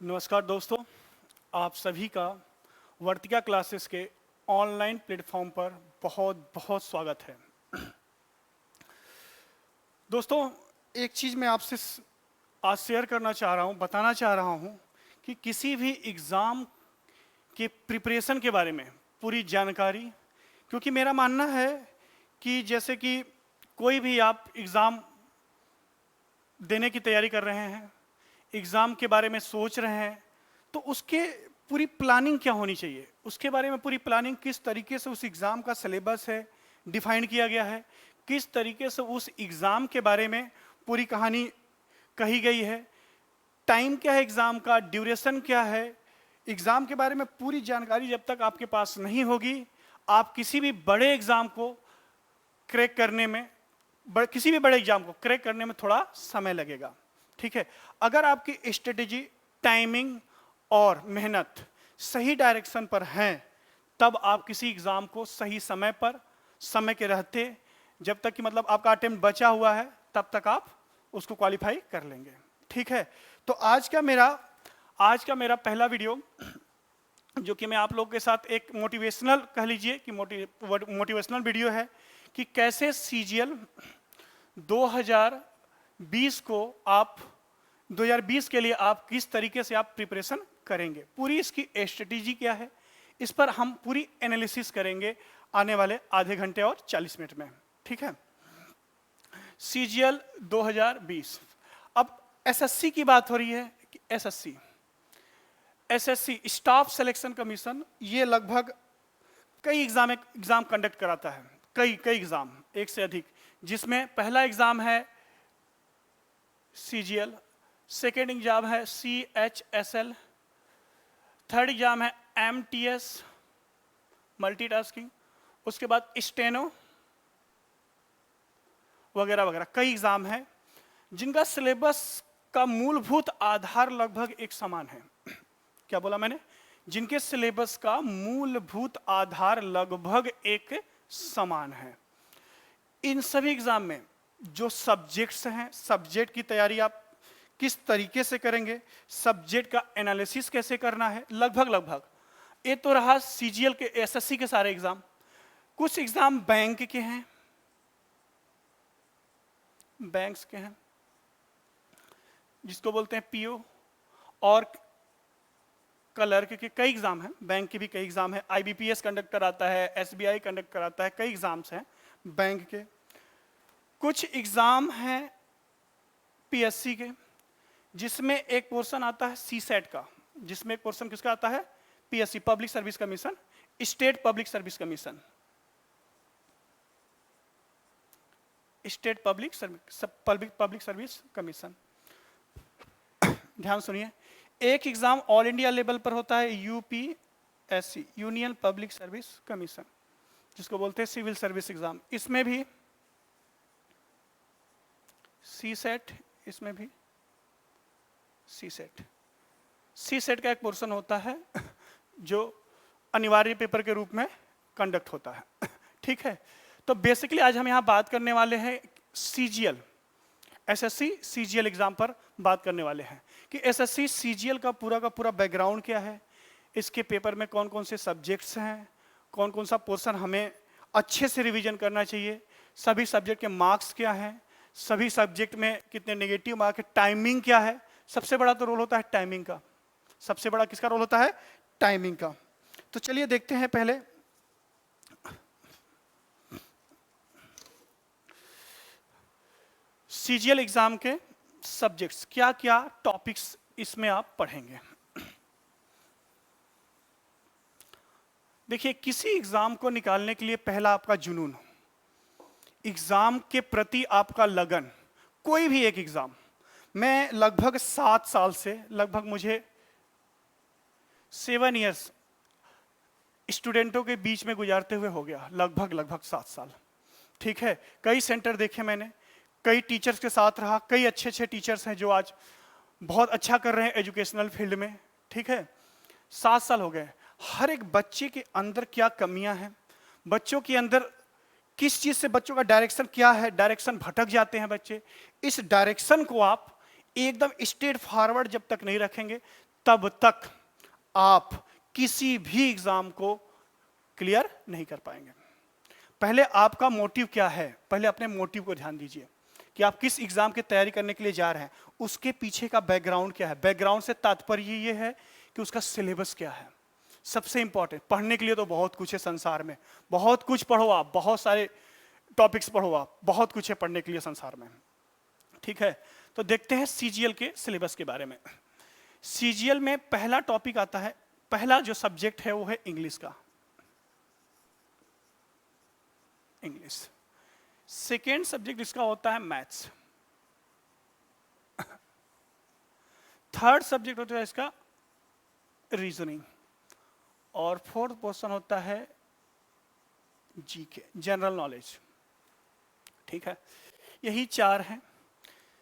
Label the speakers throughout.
Speaker 1: नमस्कार दोस्तों, आप सभी का वर्तिका क्लासेस के ऑनलाइन प्लेटफॉर्म पर बहुत बहुत स्वागत है। दोस्तों, एक चीज़ मैं आपसे आज शेयर करना चाह रहा हूँ, बताना चाह रहा हूँ कि किसी भी एग्ज़ाम के प्रिपरेशन के बारे में पूरी जानकारी, क्योंकि मेरा मानना है कि जैसे कि कोई भी आप एग्ज़ाम देने की तैयारी कर रहे हैं, एग्ज़ाम के बारे में सोच रहे हैं, तो उसके पूरी प्लानिंग क्या होनी चाहिए, उसके बारे में पूरी प्लानिंग, किस तरीके से उस एग्ज़ाम का सिलेबस है डिफाइन किया गया है, किस तरीके से उस एग्ज़ाम के बारे में पूरी कहानी कही गई है, टाइम क्या है एग्ज़ाम का, ड्यूरेशन क्या है, एग्ज़ाम के बारे में पूरी जानकारी जब तक आपके पास नहीं होगी, आप किसी भी बड़े एग्ज़ाम को क्रैक करने में किसी भी बड़े एग्जाम को क्रैक करने में थोड़ा समय लगेगा। ठीक है, अगर आपकी स्ट्रेटेजी, टाइमिंग और मेहनत सही डायरेक्शन पर हैं, तब आप किसी एग्जाम को सही समय पर, समय के रहते, जब तक कि मतलब आपका अटेम्प्ट बचा हुआ है, तब तक आप उसको क्वालिफाई कर लेंगे। ठीक है, तो आज का मेरा पहला वीडियो, जो कि मैं आप लोगों के साथ एक मोटिवेशनल कह लीजिए कि मोटिवेशनल वीडियो है कि कैसे सीजीएल 2020 को आप 2020 के लिए आप किस तरीके से आप प्रिपरेशन करेंगे, पूरी इसकी स्ट्रेटेजी क्या है, इस पर हम पूरी एनालिसिस करेंगे आने वाले आधे घंटे और 40 मिनट में। ठीक है, सीजीएल 2020। अब एसएससी की बात हो रही है कि एसएससी स्टाफ सिलेक्शन कमीशन, ये लगभग कई एग्जाम कंडक्ट कराता है, कई एग्जाम, एक से अधिक, जिसमें पहला एग्जाम है सीजीएल, सेकेंड एग्जाम है सीएचएसएल, थर्ड एग्जाम है एमटीएस मल्टीटास्किंग, उसके बाद स्टेनो वगैरह वगैरह, कई एग्जाम हैं जिनका सिलेबस का मूलभूत आधार लगभग एक समान है। क्या बोला मैंने? जिनके सिलेबस का मूलभूत आधार लगभग एक समान है। इन सभी एग्जाम में जो सब्जेक्ट्स हैं, सब्जेक्ट की तैयारी आप किस तरीके से करेंगे, सब्जेक्ट का एनालिसिस कैसे करना है, लगभग ये तो रहा सीजीएल के, एसएससी के सारे एग्जाम। कुछ एग्जाम बैंक के हैं, बैंक्स के हैं, जिसको बोलते हैं पीओ, और क्लर्क के कई एग्जाम हैं, बैंक के भी कई एग्जाम है, आईबीपीएस कंडक्ट कराता है, एसबीआई कंडक्ट कराता है, कई एग्जाम्स हैं बैंक के। कुछ एग्जाम हैं पीएससी के, जिसमें एक पोर्शन आता है सीसेट का, जिसमें एक पोर्शन किसका आता है? PSC, public service commission, state public service commission, state public service commission. ध्यान सुनिए, एक एग्जाम ऑल इंडिया लेवल पर होता है UPSC, union public service commission, जिसको बोलते हैं सिविल सर्विस एग्जाम। इसमें भी सीसेट, इसमें भी सीसेट का एक पोर्शन होता है जो अनिवार्य पेपर के रूप में कंडक्ट होता है। ठीक है, तो बेसिकली आज हम यहां बात करने वाले हैं सीजीएल, एसएससी सीजीएल एग्जाम पर बात करने वाले हैं कि एसएससी सीजीएल का पूरा बैकग्राउंड क्या है, इसके पेपर में कौन कौन से सब्जेक्ट्स हैं, कौन कौन सा पोर्शन हमें अच्छे से रिवीजन करना चाहिए, सभी सब्जेक्ट के मार्क्स क्या हैं, सभी सब्जेक्ट में कितने नेगेटिव मार्क है, टाइमिंग क्या है। सबसे बड़ा तो रोल होता है टाइमिंग का, सबसे बड़ा किसका रोल होता है? टाइमिंग का। तो चलिए देखते हैं पहले सीजीएल एग्जाम के सब्जेक्ट्स, क्या क्या टॉपिक्स इसमें आप पढ़ेंगे। देखिए, किसी एग्जाम को निकालने के लिए पहला आपका जुनून, एग्जाम के प्रति आपका लगन, कोई भी एक एग्जाम। मैं लगभग 7 साल से, लगभग मुझे 7 इयर्स स्टूडेंटों के बीच में गुजारते हुए हो गया, लगभग 7 साल। ठीक है, कई सेंटर देखे मैंने, कई टीचर्स के साथ रहा, कई अच्छे टीचर्स हैं जो आज बहुत अच्छा कर रहे हैं एजुकेशनल फील्ड में। ठीक है, 7 साल हो गए। हर एक बच्चे के अंदर क्या कमियां हैं, बच्चों के अंदर किस चीज से बच्चों का डायरेक्शन क्या है, डायरेक्शन भटक जाते हैं बच्चे, इस डायरेक्शन को आप एकदम स्ट्रेट फॉरवर्ड जब तक नहीं रखेंगे, तब तक आप किसी भी एग्जाम को क्लियर नहीं कर पाएंगे। पहले आपका मोटिव क्या है, पहले अपने मोटिव को ध्यान दीजिए कि आप किस एग्जाम की तैयारी करने के लिए जा रहे हैं, उसके पीछे का बैकग्राउंड क्या है। बैकग्राउंड से तात्पर्य ये है कि उसका सिलेबस क्या है। सबसे इंपॉर्टेंट, पढ़ने के लिए तो बहुत कुछ है संसार में, बहुत कुछ पढ़ो आप, बहुत सारे टॉपिक्स पढ़ो आप, बहुत कुछ है पढ़ने के लिए संसार में, ठीक है। तो देखते हैं सीजीएल के सिलेबस के बारे में। सीजीएल में पहला टॉपिक आता है, पहला जो सब्जेक्ट है वो है इंग्लिश का, इंग्लिश। सेकेंड सब्जेक्ट इसका होता है मैथ्स। थर्ड सब्जेक्ट होता है इसका रीजनिंग। और फोर्थ पोर्शन होता है जीके, जनरल नॉलेज, ठीक है। यही चार हैं।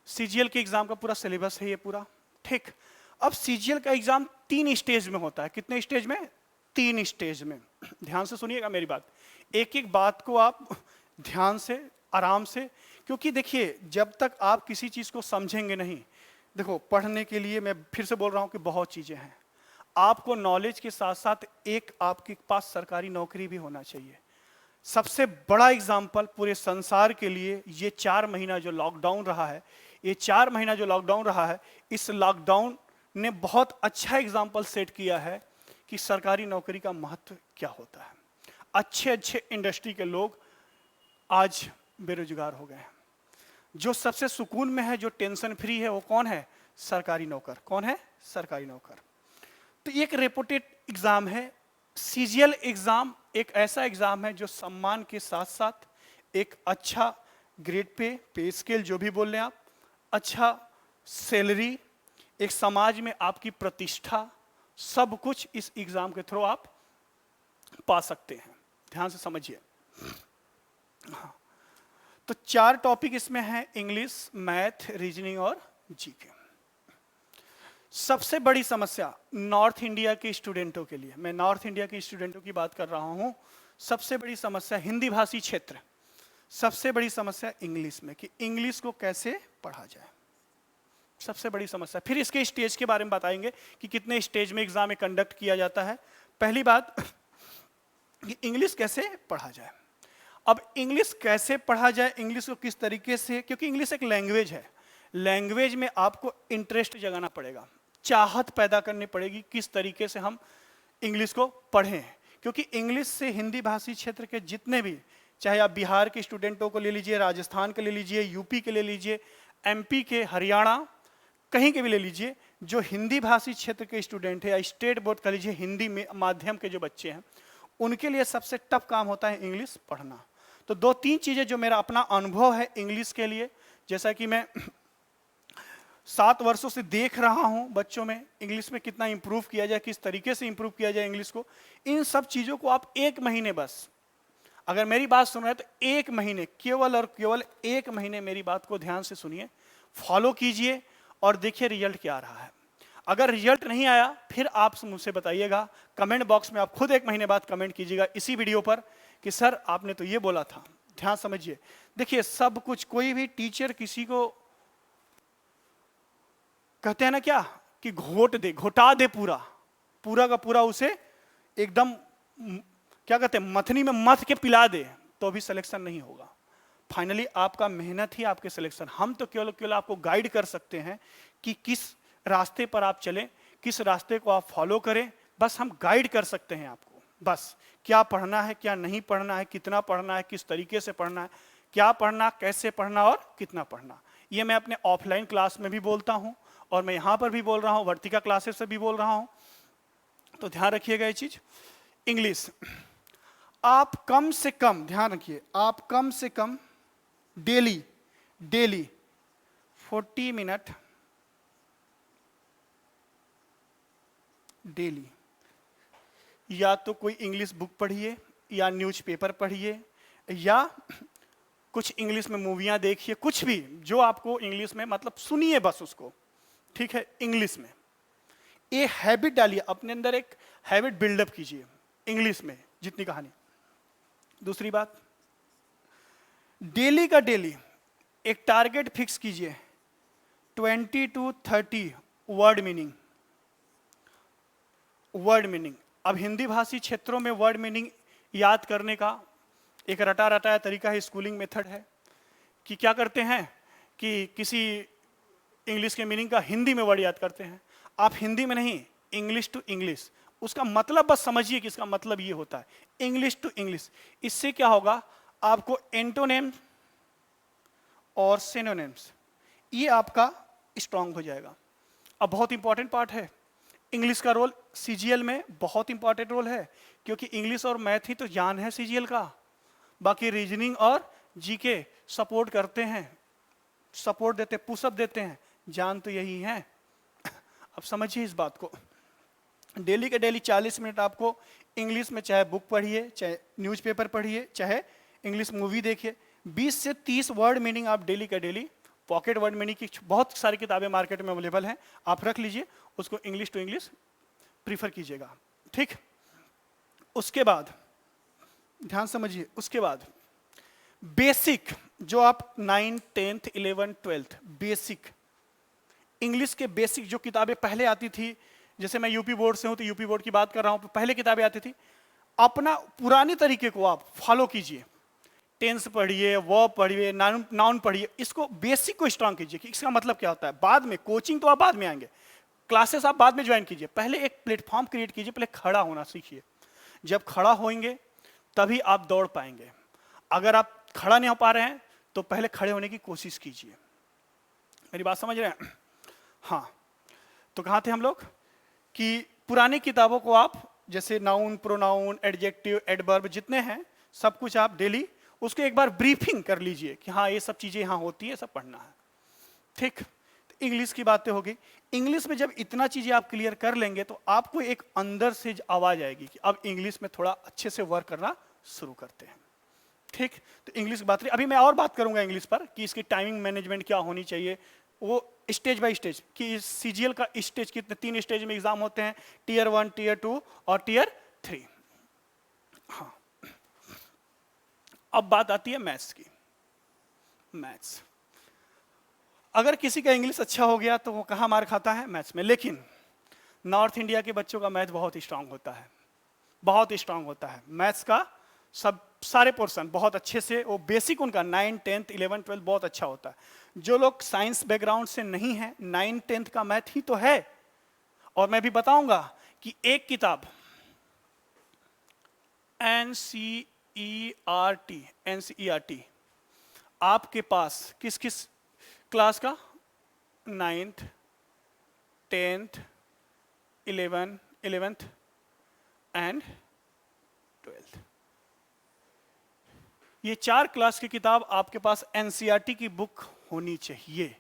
Speaker 1: सीजीएल के एग्जाम का पूरा सिलेबस है ये पूरा, ठीक। अब सीजीएल का एग्जाम 3 स्टेज में होता है। कितने स्टेज में? 3 स्टेज में। ध्यान से सुनिएगा मेरी बात, एक एक बात को आप ध्यान से, आराम से, क्योंकि देखिए जब तक आप किसी चीज को समझेंगे नहीं, देखो पढ़ने के लिए मैं फिर से बोल रहा हूं कि बहुत चीजें हैं। आपको नॉलेज के साथ साथ एक आपके पास सरकारी नौकरी भी होना चाहिए। सबसे बड़ा एग्जाम्पल पूरे संसार के लिए ये 4 महीना जो लॉकडाउन रहा है, ये 4 महीना जो लॉकडाउन रहा है, इस लॉकडाउन ने बहुत अच्छा एग्जाम्पल सेट किया है कि सरकारी नौकरी का महत्व क्या होता है। अच्छे अच्छे इंडस्ट्री के लोग आज बेरोजगार हो गए हैं। जो सबसे सुकून में है, जो टेंशन फ्री है, वो कौन है? सरकारी नौकर। कौन है? सरकारी नौकर। तो एक रेपुटेड एग्जाम है सीजीएल एग्जाम। एक ऐसा एग्जाम है जो सम्मान के साथ साथ एक अच्छा ग्रेड पे स्केल जो भी बोल रहे हैं आप, अच्छा सैलरी, एक समाज में आपकी प्रतिष्ठा, सब कुछ इस एग्जाम के थ्रू आप पा सकते हैं। ध्यान से समझिए। हाँ, तो 4 टॉपिक इसमें हैं, इंग्लिश, मैथ, रीजनिंग और जीके। सबसे बड़ी समस्या नॉर्थ इंडिया के स्टूडेंटों के लिए, मैं नॉर्थ इंडिया के स्टूडेंटों की बात कर रहा हूं, सबसे बड़ी समस्या हिंदी भाषी क्षेत्र, सबसे बड़ी समस्या इंग्लिश में कि इंग्लिश को कैसे पढ़ा जाए, सबसे बड़ी समस्या। फिर इसके स्टेज के बारे में बताएंगे कि कितने स्टेज में एग्जाम में कंडक्ट किया जाता है। पहली बात कि इंग्लिश कैसे पढ़ा जाए। अब इंग्लिश कैसे पढ़ा जाए, इंग्लिश को किस तरीके से, क्योंकि इंग्लिश एक लैंग्वेज है, लैंग्वेज में आपको इंटरेस्ट जगाना पड़ेगा, चाहत पैदा करनी पड़ेगी किस तरीके से हम इंग्लिश को पढ़ें। क्योंकि इंग्लिश से हिंदी भाषी क्षेत्र के जितने भी, चाहे आप बिहार के स्टूडेंटों को ले लीजिए, राजस्थान के ले लीजिए, यूपी के ले लीजिए, एमपी के, हरियाणा, कहीं के भी ले लीजिए, जो हिंदी भाषी क्षेत्र के स्टूडेंट है या स्टेट बोर्ड का लीजिए, हिंदी में माध्यम के जो बच्चे हैं, उनके लिए सबसे टफ काम होता है इंग्लिश पढ़ना। तो 2-3 चीजें जो मेरा अपना अनुभव है इंग्लिश के लिए, जैसा कि मैं 7 वर्षों से देख रहा हूं बच्चों में इंग्लिश में कितना इंप्रूव किया जाए, किस तरीके से इंप्रूव किया जाए इंग्लिश को, इन सब चीजों को आप 1 महीने, बस अगर मेरी बात सुन रहे हैं तो 1 महीने, केवल और केवल 1 महीने मेरी बात को ध्यान से सुनिए, फॉलो कीजिए और देखिए रिजल्ट क्या आ रहा है। अगर रिजल्ट नहीं आया फिर आप मुझसे बताइएगा, कमेंट बॉक्स में आप खुद 1 महीने बाद कमेंट कीजिएगा इसी वीडियो पर कि सर आपने तो ये बोला था। ध्यान समझिए, देखिए सब कुछ, कोई भी टीचर किसी को कहते हैं ना क्या कि घोटा दे पूरा, पूरा का पूरा उसे एकदम क्या कहते हैं, मथनी में मथ के पिला दे, तो भी सिलेक्शन नहीं होगा। फाइनली आपका मेहनत ही आपके सिलेक्शन। हम तो केवल आपको गाइड कर सकते हैं कि किस रास्ते पर आप चलें, किस रास्ते को आप फॉलो करें, बस हम गाइड कर सकते हैं आपको। बस क्या पढ़ना है, क्या नहीं पढ़ना है, कितना पढ़ना है, किस तरीके से पढ़ना है, क्या पढ़ना, कैसे पढ़ना और कितना पढ़ना, ये मैं अपने ऑफलाइन क्लास में भी बोलता हूं और मैं यहां पर भी बोल रहा हूं, वर्तिका क्लासेस से भी बोल रहा हूं। तो ध्यान रखिएगा ये चीज। इंग्लिश आप कम से कम, ध्यान रखिए, आप कम से कम डेली 40 मिनट डेली या तो कोई इंग्लिश बुक पढ़िए या न्यूज़पेपर पढ़िए या कुछ इंग्लिश में मूवियां देखिए, कुछ भी जो आपको इंग्लिश में, मतलब सुनिए बस उसको, ठीक है, इंग्लिश में। ये हैबिट डालिए अपने अंदर, एक हैबिट बिल्डअप कीजिए इंग्लिश में जितनी कहानी। दूसरी बात, डेली का डेली एक टारगेट फिक्स कीजिए, 20 to 30 word meaning, word meaning. अब हिंदी भाषी क्षेत्रों में वर्ड मीनिंग याद करने का एक रटा रटाया तरीका है, स्कूलिंग मेथड है कि क्या करते हैं कि किसी इंग्लिश के मीनिंग का हिंदी में वर्ड याद करते हैं। आप हिंदी में नहीं, इंग्लिश टू इंग्लिश, उसका मतलब बस समझिए कि इसका मतलब ये होता है, इंग्लिश टू इंग्लिश। इससे क्या होगा, आपको एंटोनेम और सिनोनिम्स ये आपका स्ट्रांग हो जाएगा। अब बहुत इंपॉर्टेंट पार्ट है, इंग्लिश का रोल सीजीएल में बहुत इंपॉर्टेंट रोल है, क्योंकि इंग्लिश और मैथ ही तो जान है सीजीएल का। बाकी रीजनिंग और जीके सपोर्ट करते हैं, सपोर्ट देते, पुशअप देते हैं, जान तो यही है। अब समझिए इस बात को, डेली के डेली 40 मिनट आपको इंग्लिश में, चाहे बुक पढ़िए, चाहे न्यूज़पेपर पढ़िए, चाहे इंग्लिश मूवी देखिए, 20 से 30 वर्ड मीनिंग आप डेली का डेली, पॉकेट वर्ड मीनिंग की बहुत सारी किताबें मार्केट में अवेलेबल हैं, आप रख लीजिए, उसको इंग्लिश टू इंग्लिश प्रीफर कीजिएगा। ठीक, उसके बाद ध्यान समझिए, उसके बाद बेसिक जो आप 9, 10th, 11th, 12th basic English के बेसिक जो किताबें पहले आती थी, जैसे मैं यूपी बोर्ड से हूं तो यूपी बोर्ड की बात कर रहा हूं, पहले किताबें आती थी, अपना पुराने तरीके को आप फॉलो कीजिए। टेंस पढ़िए, वर्ब पढ़िए, नाउन पढ़िए, इसको बेसिक को स्ट्रांग कीजिए कि इसका मतलब क्या होता है। बाद में कोचिंग तो आप बाद में आएंगे, क्लासेस आप बाद में ज्वाइन कीजिए, पहले एक प्लेटफॉर्म क्रिएट कीजिए, पहले खड़ा होना सीखिए। जब खड़ा होंगे तभी आप दौड़ पाएंगे। अगर आप खड़ा नहीं हो पा रहे हैं तो पहले खड़े होने की कोशिश कीजिए। मेरी बात समझ रहे हैं? हाँ, तो कहाँ थे हम लोग कि पुरानी किताबों को आप, जैसे नाउन, प्रोनाउन, एडजेक्टिव, एडवर्ब जितने हैं, सब कुछ आप डेली उसको एक बार ब्रीफिंग कर लीजिए कि हाँ ये सब चीजें यहाँ होती है, सब पढ़ना है। ठीक, तो इंग्लिश की बातें हो गई। इंग्लिश में जब इतना चीजें आप क्लियर कर लेंगे तो आपको एक अंदर से आवाज आएगी कि अब इंग्लिश में थोड़ा अच्छे से वर्क करना शुरू करते हैं। ठीक, तो इंग्लिश की बात रही, अभी मैं और बात करूंगा इंग्लिश पर कि इसकी टाइमिंग मैनेजमेंट क्या होनी चाहिए, वो स्टेज बाय स्टेज कि सीजीएल का स्टेज कितने, 3 स्टेज में एग्जाम होते हैं, टीयर 1, टीयर 2 और टीयर 3। हाँ, अब बात आती है मैथ्स की। मैथ्स, अगर किसी का इंग्लिश अच्छा हो गया तो वो कहाँ मार खाता है, मैथ्स में। लेकिन नॉर्थ इंडिया के बच्चों का मैथ बहुत स्ट्रांग होता है, बहुत स्ट्रांग होता है मैथ्स का, सब सारे पोर्शन बहुत अच्छे से, वो बेसिक उनका 9, 10th, 11th, 12th बहुत अच्छा होता है। जो लोग साइंस बैकग्राउंड से नहीं है, 9, 10th का मैथ ही तो है। और मैं भी बताऊंगा कि एक किताब NCERT आपके पास किस किस क्लास का, 9th, 10th, 11th and 12th, ये 4 क्लास की किताब आपके पास एनसीईआरटी की बुक होनी चाहिए।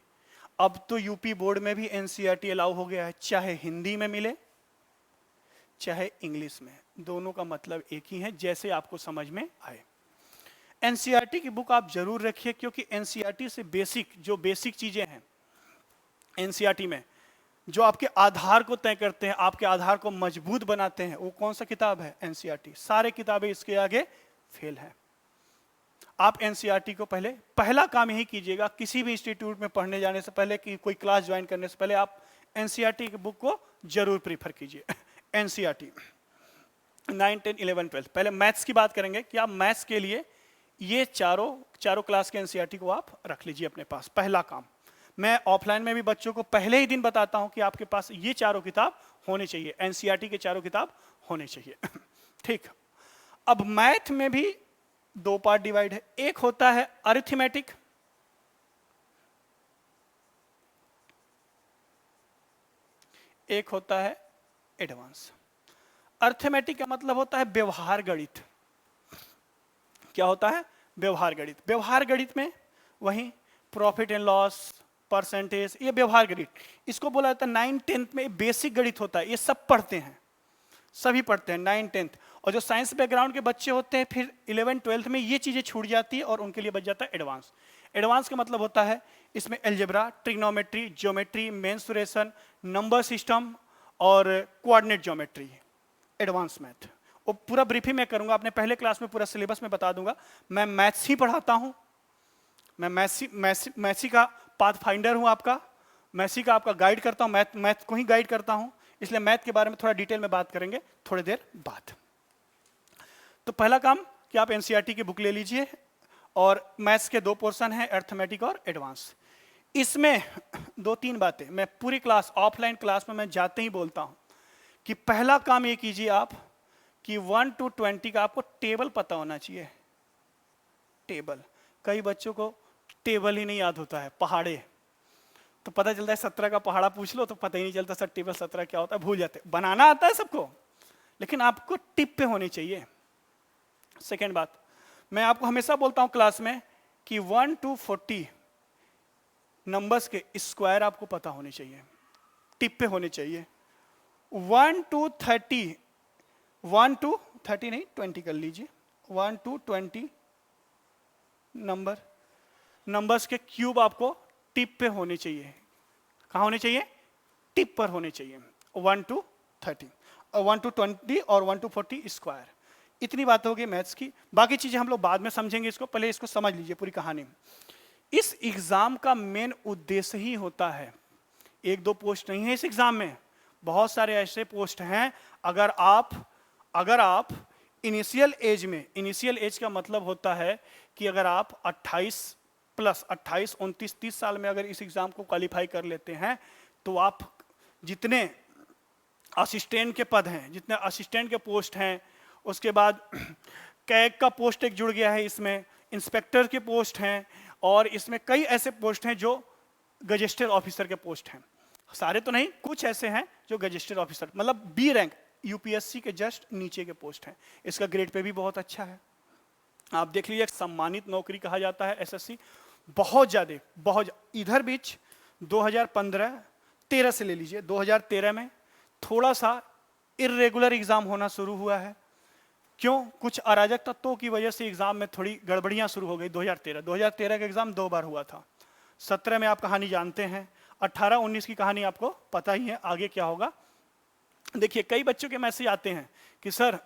Speaker 1: अब तो यूपी बोर्ड में भी एनसीईआरटी अलाउ हो गया है, चाहे हिंदी में मिले चाहे इंग्लिश में, दोनों का मतलब एक ही है, जैसे आपको समझ में आए। एनसीईआरटी की बुक आप जरूर रखिए, क्योंकि एनसीईआरटी से जो बेसिक चीजें हैं एनसीईआरटी में, जो आपके आधार को तय करते हैं, आपके आधार को मजबूत बनाते हैं, वो कौन सा किताब है, एनसीईआरटी। सारे किताबें इसके आगे फेल है। आप एनसीईआरटी को पहला काम यही कीजिएगा, किसी भी इंस्टीट्यूट में पढ़ने जाने से पहले, कि कोई क्लास ज्वाइन करने से पहले, आप एनसीईआरटी की बुक को जरूर प्रीफर कीजिए। एनसीईआरटी 9, 10, 11, 12। पहले मैथ्स की बात करेंगे कि आप मैथ्स के लिए ये चारों क्लास के एनसीईआरटी को आप रख लीजिए अपने पास, पहला काम। मैं ऑफलाइन में भी बच्चों को पहले ही दिन बताता हूं कि आपके पास ये चारों किताब होने चाहिए, एनसीईआरटी के चारों किताब होने चाहिए। ठीक, अब मैथ में भी 2 पार्ट डिवाइड है, एक होता है अरिथमेटिक, एक होता है एडवांस। अरिथमेटिक का मतलब होता है व्यवहार गणित। क्या होता है, व्यवहार गणित। व्यवहार गणित में वही प्रॉफिट एंड लॉस, परसेंटेज, ये व्यवहार गणित, इसको बोला जाता है 9, 10th में बेसिक गणित होता है, ये सब पढ़ते हैं, सभी पढ़ते हैं 9, 10th। और जो साइंस बैकग्राउंड के बच्चे होते हैं फिर 11, 12th में ये चीजें छूट जाती है और उनके लिए बच जाता है एडवांस। एडवांस का मतलब होता है इसमें algebra, trigonometry, geometry, mensuration, number system और कोऑर्डिनेट ज्योमेट्री, एडवांस मैथ। वो पूरा ब्रीफिंग मैं करूंगा, अपने पहले क्लास में पूरा सिलेबस में बता दूंगा। मैं मैथ्स ही पढ़ाता हूं, मैं मैथ्स का पाथ फाइंडर हूं आपका, मैथ्स का आपका गाइड करता हूं, मैथ को ही गाइड करता हूं। इसलिए मैथ के बारे में थोड़ा डिटेल में बात करेंगे थोड़ी देर बाद। तो पहला काम कि आप एनसीईआरटी की बुक ले लीजिए और मैथ्स के 2 पोर्शन हैं, अर्थमेटिक और एडवांस। इसमें 2-3 बातें मैं पूरी क्लास, ऑफलाइन क्लास में मैं जाते ही बोलता हूं कि पहला काम ये कीजिए आप कि 1 to 20 का आपको टेबल पता होना चाहिए। टेबल, कई बच्चों को टेबल ही नहीं याद होता है। पहाड़े तो पता चलता है 17 का पहाड़ा पूछ लो तो पता ही नहीं चलता सर टेबल 17 क्या होता है, भूल जाते। बनाना आता है सबको, लेकिन आपको टिप पे होनी चाहिए। सेकेंड बात, मैं आपको हमेशा बोलता हूं क्लास में कि 1 to 40 नंबर्स के स्क्वायर आपको पता होने चाहिए, टिप पे होने चाहिए। 1 to 30, 1 to 30 नहीं 20 कर लीजिए, 1 to 20 नंबर्स के क्यूब आपको टिप पे होने चाहिए। कहाँ होने चाहिए? टिप पर होने चाहिए। 1 to 30 और 1 to 20 और 1 to 40 स्क्वायर। इतनी बात होगी मैथ्स की, बाकी चीजें हम लोग बाद में समझेंगे। इसको पहले इसको समझ लीजिए पूरी कहानी। इस एग्जाम का मेन उद्देश्य ही होता है, 1-2 पोस्ट नहीं है इस एग्जाम में, बहुत सारे ऐसे पोस्ट हैं। अगर आप इनिशियल एज में, इनिशियल एज का मतलब होता है कि अगर आप 28 प्लस 28, 29, 30 साल में अगर इस एग्जाम को क्वालिफाई कर लेते हैं तो आप जितने असिस्टेंट के पद हैं, जितने असिस्टेंट के पोस्ट हैं, उसके बाद कैग का पोस्ट एक जुड़ गया है इसमें, इंस्पेक्टर के पोस्ट हैं, और इसमें कई ऐसे पोस्ट हैं जो गजेस्टेड ऑफिसर के पोस्ट हैं। सारे तो नहीं, कुछ ऐसे हैं जो गजेस्टेड ऑफिसर मतलब बी रैंक, यूपीएससी के जस्ट नीचे के पोस्ट हैं। इसका ग्रेड पे भी बहुत अच्छा है, आप देख लीजिए, सम्मानित नौकरी कहा जाता है एसएससी। बहुत इधर बीच 2015-13 से ले लीजिए, 2013 में थोड़ा सा इर्रेगुलर एग्जाम होना शुरू हुआ है। क्यों? कुछ अराजक तत्वों की वजह से एग्जाम में थोड़ी गड़बड़ियां शुरू हो गई। 2013 का एग्जाम 2 बार हुआ था। 17 में आप कहानी जानते हैं, 18-19 की कहानी आपको पता ही है आगे क्या होगा। देखिए, कई बच्चों के मैसेज आते हैं कि सर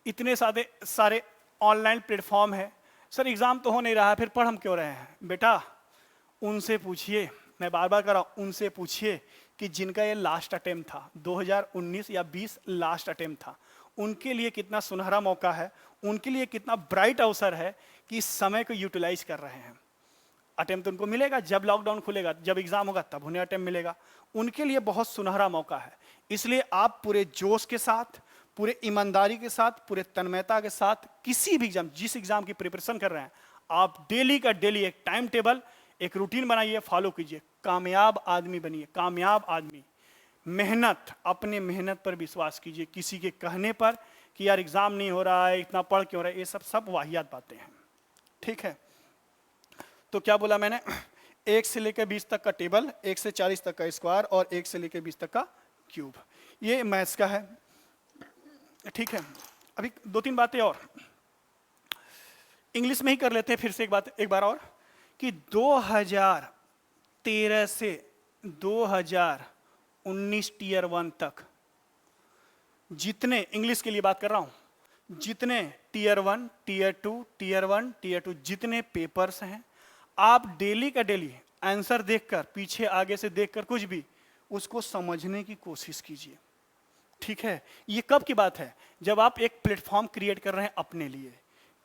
Speaker 1: इतने सारे ऑनलाइन प्लेटफॉर्म है, सर एग्जाम तो हो नहीं रहा है, फिर पढ़ हम क्यों रहे हैं? बेटा उनसे पूछिए, मैं बार बार कर रहा हूं, उनसे पूछिए कि जिनका ये लास्ट अटेम्प्ट था, 2019 या 20 लास्ट अटेम्प्ट था, उनके लिए कितना सुनहरा मौका है, उनके लिए कितना ब्राइट अवसर है कि इस समय को यूटिलाइज कर रहे हैं। अटेम्प्ट उनको मिलेगा जब लॉकडाउन खुलेगा, जब एग्जाम होगा तब उन्हें अटेम्प्ट मिलेगा। उनके लिए बहुत सुनहरा मौका है। इसलिए आप पूरे जोश के साथ, पूरे ईमानदारी के साथ, पूरे तन्मयता के साथ किसी भी एग्जाम, जिस एग्जाम की प्रिपरेशन कर रहे हैं, आप डेली का डेली एक टाइम टेबल, एक रूटीन बनाइए, फॉलो कीजिए, कामयाब आदमी बनिए। कामयाब आदमी, मेहनत, अपने मेहनत पर विश्वास कीजिए। किसी के कहने पर कि यार एग्जाम नहीं हो रहा है, इतना पढ़ क्यों रहा है, ये सब वाहियात बातें हैं। ठीक है, तो क्या बोला मैंने? 1 से लेकर 20 तक का टेबल, 1 से 40 तक का स्क्वायर और 1 से लेकर 20 तक का क्यूब, ये मैथ्स का है। ठीक है, अभी 2-3 बातें और इंग्लिश में ही कर लेते हैं। फिर से एक बार और कि 2013 से 2019 टीयर 1 तक जितने, इंग्लिश के लिए बात कर रहा हूं, जितने टीयर 1, टीयर 2, टीयर 1, टीयर 2 जितने पेपर्स हैं, आप डेली का डेली आंसर देखकर, पीछे आगे से देखकर कुछ भी उसको समझने की कोशिश कीजिए। ठीक है, ये कब की बात है? जब आप एक प्लेटफॉर्म क्रिएट कर रहे हैं अपने लिए,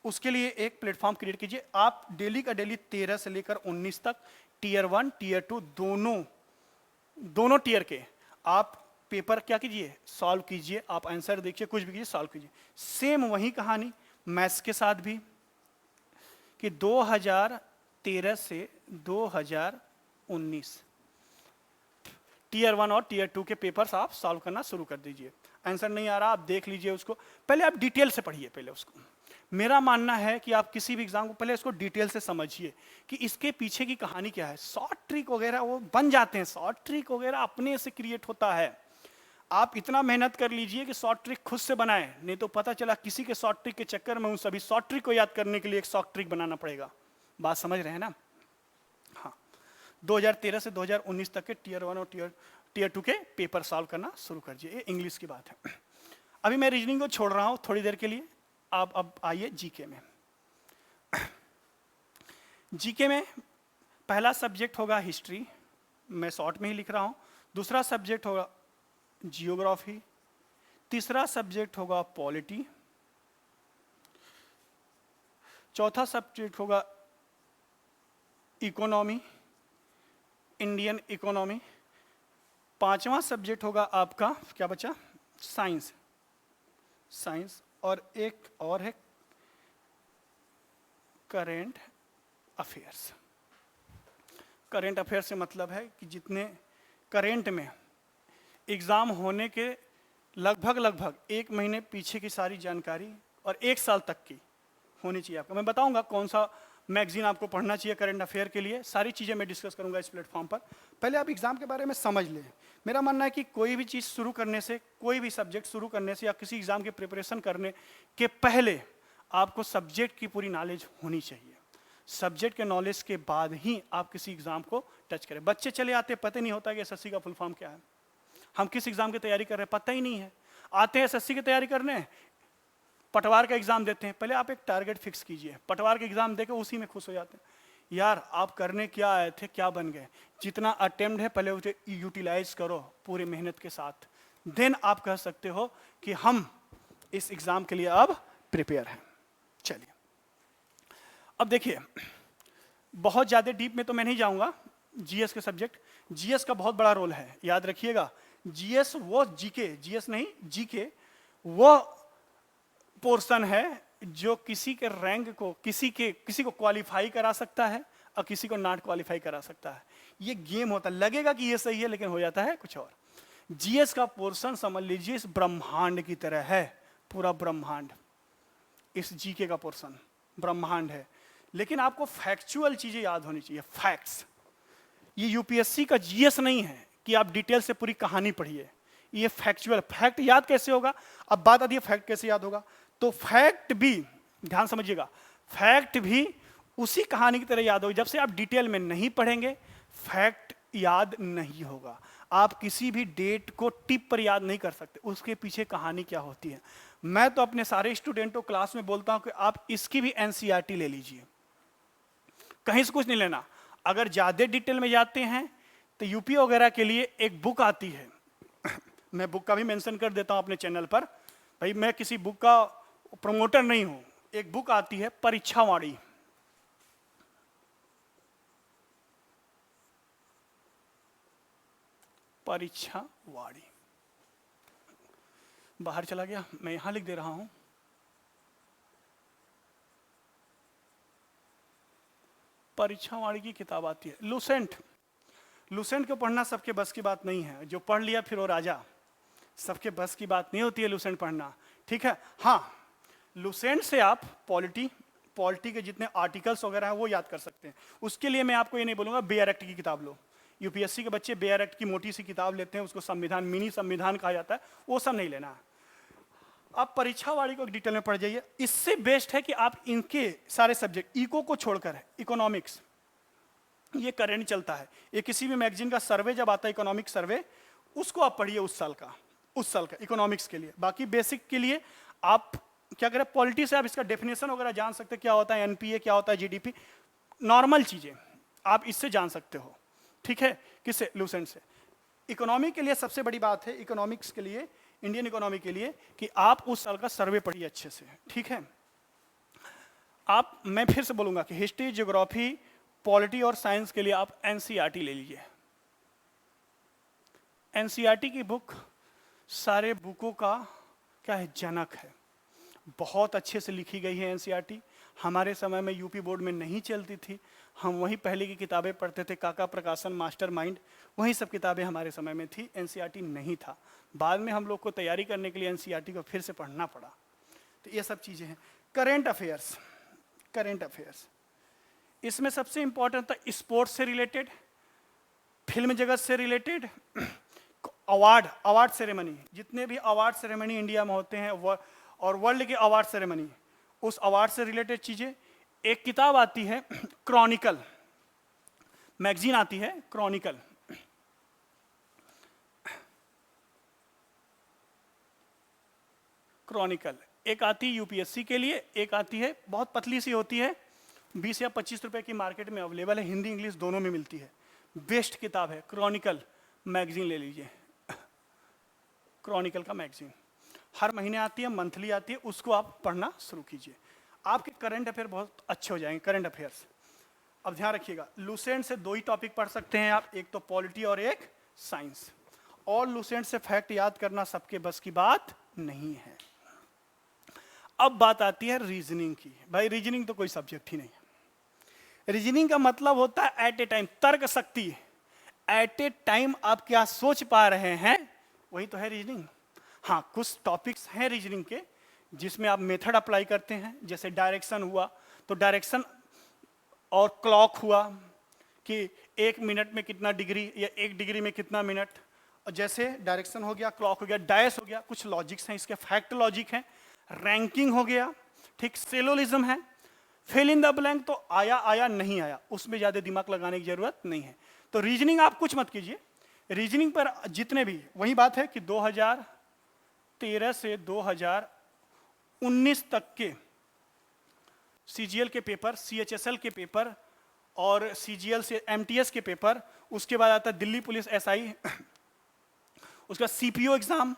Speaker 1: उसके लिए एक प्लेटफॉर्म क्रिएट कीजिए। आप डेली का डेली 13 से लेकर 19 तक टीयर 1, टीयर 2 दोनों टीयर के आप पेपर क्या कीजिए, सॉल्व कीजिए। आप आंसर देखिए, कुछ भी कीजिए, सॉल्व कीजिए। सेम वही कहानी मैथ्स के साथ भी कि 2013 से 2019 टीयर 1 और टीयर 2 के पेपर्स आप सॉल्व करना शुरू कर दीजिए। आंसर नहीं आ रहा, आप देख लीजिए उसको, पहले आप डिटेल से पढ़िए पहले उसको। मेरा मानना है कि आप किसी भी एग्जाम को पहले इसको डिटेल से समझिए कि इसके पीछे की कहानी क्या है। शॉर्ट ट्रिक वगैरह वो बन जाते हैं, शॉर्ट ट्रिक वगैरह अपने से क्रिएट होता है। आप इतना मेहनत कर लीजिए कि शॉर्ट ट्रिक खुद से बनाएं, नहीं तो पता चला किसी के शॉर्ट ट्रिक के चक्कर में उन सभी शॉर्ट ट्रिक को याद करने के लिए एक शॉर्ट ट्रिक बनाना पड़ेगा। बात समझ रहे हैं ना? हाँ, 2013 से 2019 तक के टीयर 1 और टीयर 2 के पेपर सॉल्व करना शुरू कर दीजिए। ये इंग्लिश की बात है। अभी मैं रीजनिंग को छोड़ रहा हूं थोड़ी देर के लिए। आप अब आइए जीके में। जीके में पहला सब्जेक्ट होगा हिस्ट्री, मैं शॉर्ट में ही लिख रहा हूं। दूसरा सब्जेक्ट होगा जियोग्राफी, तीसरा सब्जेक्ट होगा पॉलिटी, चौथा सब्जेक्ट होगा इकोनॉमी, इंडियन इकोनॉमी, पांचवा सब्जेक्ट होगा आपका क्या बचा, साइंस, साइंस, और एक और है करेंट अफेयर्स। करेंट अफेयर्स से मतलब है कि जितने करेंट में एग्ज़ाम होने के लगभग एक महीने पीछे की सारी जानकारी और एक साल तक की होनी चाहिए आपको। मैं बताऊंगा कौन सा मैगजीन आपको पढ़ना चाहिए करंट अफेयर के लिए, सारी चीज़ें मैं डिस्कस करूंगा इस प्लेटफॉर्म पर। पहले आप एग्ज़ाम के बारे में समझ लें। मेरा मानना है कि कोई भी चीज़ शुरू करने से, कोई भी सब्जेक्ट शुरू करने से या किसी एग्ज़ाम की प्रिपरेशन करने के पहले आपको सब्जेक्ट की पूरी नॉलेज होनी चाहिए। सब्जेक्ट के नॉलेज के बाद ही आप किसी एग्ज़ाम को टच करें। बच्चे चले आते पता नहीं होता कि एसएससी का फुल फॉर्म क्या है, हम किस एग्ज़ाम की तैयारी कर रहे हैं पता ही नहीं है। आते हैं एसएससी की तैयारी करने, पटवार का एग्ज़ाम देते हैं। पहले आप एक टारगेट फिक्स कीजिए, पटवार का एग्ज़ाम देकर उसी में खुश हो जाते हैं। यार आप करने क्या आए थे, क्या बन गए? जितना अटेम्प्ट है पहले उसे यूटिलाइज करो पूरी मेहनत के साथ, देन आप कह सकते हो कि हम इस एग्ज़ाम के लिए अब प्रिपेयर हैं। चलिए अब देखिए, बहुत ज़्यादा डीप में तो मैं नहीं जाऊँगा। जीएस के सब्जेक्ट, जीएस का बहुत बड़ा रोल है, याद रखिएगा। जीएस वो जीके, जीएस नहीं जीके वो पोर्शन है जो किसी के रैंक को, किसी को क्वालिफाई करा सकता है और किसी को नॉट क्वालिफाई करा सकता है। ये गेम होता है, लगेगा कि ये सही है लेकिन हो जाता है कुछ और। जीएस का पोर्शन समझ लीजिए इस ब्रह्मांड की तरह है, पूरा ब्रह्मांड इस जीके का पोर्शन ब्रह्मांड है। लेकिन आपको फैक्चुअल चीजें याद होनी चाहिए, फैक्ट्स। ये यूपीएससी का जीएस नहीं है कि आप डिटेल से पूरी कहानी पढ़िए, ये फैक्चुअल। फैक्ट याद कैसे होगा? अब बात आती है फैक्ट कैसे याद होगा। तो फैक्ट भी, ध्यान समझिएगा, फैक्ट भी उसी कहानी की तरह याद होगी। जब से आप डिटेल में नहीं पढ़ेंगे फैक्ट याद नहीं होगा। आप किसी भी डेट को टिप पर याद नहीं कर सकते, उसके पीछे कहानी क्या होती है। मैं तो अपने सारे स्टूडेंटों क्लास में बोलता हूं कि आप इसकी भी एनसीईआरटी ले लीजिए, कहीं से कुछ नहीं लेना। अगर ज्यादा डिटेल में जाते हैं तो यूपी वगैरह के लिए एक बुक आती है, मैं बुक का भी मेंशन कर देता हूं अपने चैनल पर, भाई मैं किसी बुक का प्रमोटर नहीं हूं। एक बुक आती है परीक्षावाणी, परीक्षावाणी, बाहर चला गया, मैं यहां लिख दे रहा हूं। परीक्षावाणी की किताब आती है। लुसेंट, लुसेंट को पढ़ना सबके बस की बात नहीं है, जो पढ़ लिया फिर वो राजा। सबके बस की बात नहीं होती है लुसेंट पढ़ना, ठीक है। हाँ, लुसेंट से आप पॉलिटी के जितने आर्टिकल्स वगैरह हैं वो याद कर सकते हैं। उसके लिए मैं आपको ये नहीं बोलूंगा बेयर एक्ट की किताब लो। यूपीएससी के बच्चे बेयर एक्ट की मोटी सी किताब लेते हैं, उसको संविधान, मिनी संविधान कहा जाता है, वो सब नहीं लेना है। आप परीक्षावाणी को डिटेल में पढ़ जाइए। इससे बेस्ट है कि आप इनके सारे सब्जेक्ट, इको को छोड़कर, इकोनॉमिक्स, ये करंट चलता है, ये किसी भी मैगजीन का सर्वे जब आता है, इकोनॉमिक सर्वे, उसको आप पढ़िए उस साल का इकोनॉमिक्स के लिए। बाकी बेसिक के लिए आप क्या करें, पॉलिटी से आप इसका डेफिनेशन वगैरह जान सकते हैं, क्या होता है एनपीए, क्या होता है जीडीपी, नॉर्मल चीजें आप इससे जान सकते हो, ठीक है। किससे? लुसेंट से। इकोनॉमी के लिए सबसे बड़ी बात है, इकोनॉमिक्स के लिए, इंडियन इकोनॉमी के लिए, कि आप उस साल का सर्वे पढ़िए अच्छे से, ठीक है। मैं फिर से बोलूंगा कि हिस्ट्री, ज्योग्राफी, पॉलिटी और साइंस के लिए आप एनसीईआरटी ले लीजिए। एनसीईआरटी की बुक सारे बुकों का क्या है, जनक है। बहुत अच्छे से लिखी गई है एनसीईआरटी। हमारे समय में यूपी बोर्ड में नहीं चलती थी, हम वही पहले की किताबें पढ़ते थे, काका प्रकाशन, मास्टरमाइंड, वही सब किताबें हमारे समय में थी, एनसीईआरटी नहीं था। बाद में हम लोग को तैयारी करने के लिए एनसीईआरटी को फिर से पढ़ना पड़ा। तो ये सब चीज़ें हैं। करेंट अफेयर्स, करेंट अफेयर्स, इसमें सबसे इंपॉर्टेंट था स्पोर्ट्स से रिलेटेड, फिल्म जगत से रिलेटेड, अवार्ड सेरेमनी, जितने भी अवार्ड सेरेमनी इंडिया में होते हैं और वर्ल्ड के अवार्ड सेरेमनी, उस अवार्ड से रिलेटेड चीजें। एक किताब आती है क्रॉनिकल, मैगजीन आती है क्रॉनिकल, क्रॉनिकल एक आती है यूपीएससी के लिए, एक आती है बहुत पतली सी होती है, 20 या 25 रुपए की मार्केट में अवेलेबल है, हिंदी इंग्लिश दोनों में मिलती है। बेस्ट किताब है क्रॉनिकल मैगजीन, ले लीजिए। क्रॉनिकल का मैगजीन हर महीने आती है, मंथली आती है, उसको आप पढ़ना शुरू कीजिए। आपके करंट अफेयर बहुत अच्छे हो जाएंगे, करंट अफेयर्स। अब ध्यान रखिएगा, लूसेंट से 2 ही टॉपिक पढ़ सकते हैं आप, एक तो पॉलिटी और एक साइंस। और लूसेंट से फैक्ट याद करना सबके बस की बात नहीं है। अब बात आती है रीजनिंग की। भाई रीजनिंग तो कोई सब्जेक्ट ही नहीं है। रीजनिंग का मतलब होता है एट ए टाइम, तर्क शक्ति। एट ए टाइम आप क्या सोच पा रहे हैं, वही तो है रीजनिंग। हाँ, कुछ टॉपिक्स हैं रीजनिंग के जिसमें आप मेथड अप्लाई करते हैं, जैसे डायरेक्शन हुआ तो डायरेक्शन, और क्लॉक हुआ कि 1 मिनट में कितना डिग्री या 1 डिग्री में कितना मिनट। और जैसे डायरेक्शन हो गया, क्लॉक हो गया, डायस हो गया, कुछ लॉजिक्स हैं इसके, फैक्ट लॉजिक है, रैंकिंग हो गया, ठीक, सेलोलिज्म है, फिल इन द ब्लैंक तो आया आया नहीं आया, उसमें ज्यादा दिमाग लगाने की जरूरत नहीं है। तो रीजनिंग आप कुछ मत कीजिए, रीजनिंग पर जितने भी, वही बात है कि 2013 से 2019 तक के सीजीएल के पेपर, सीएचएसएल के पेपर और सीजीएल से एमटीएस के पेपर, उसके बाद आता है दिल्ली पुलिस एसआई, उसका सीपीओ एग्जाम,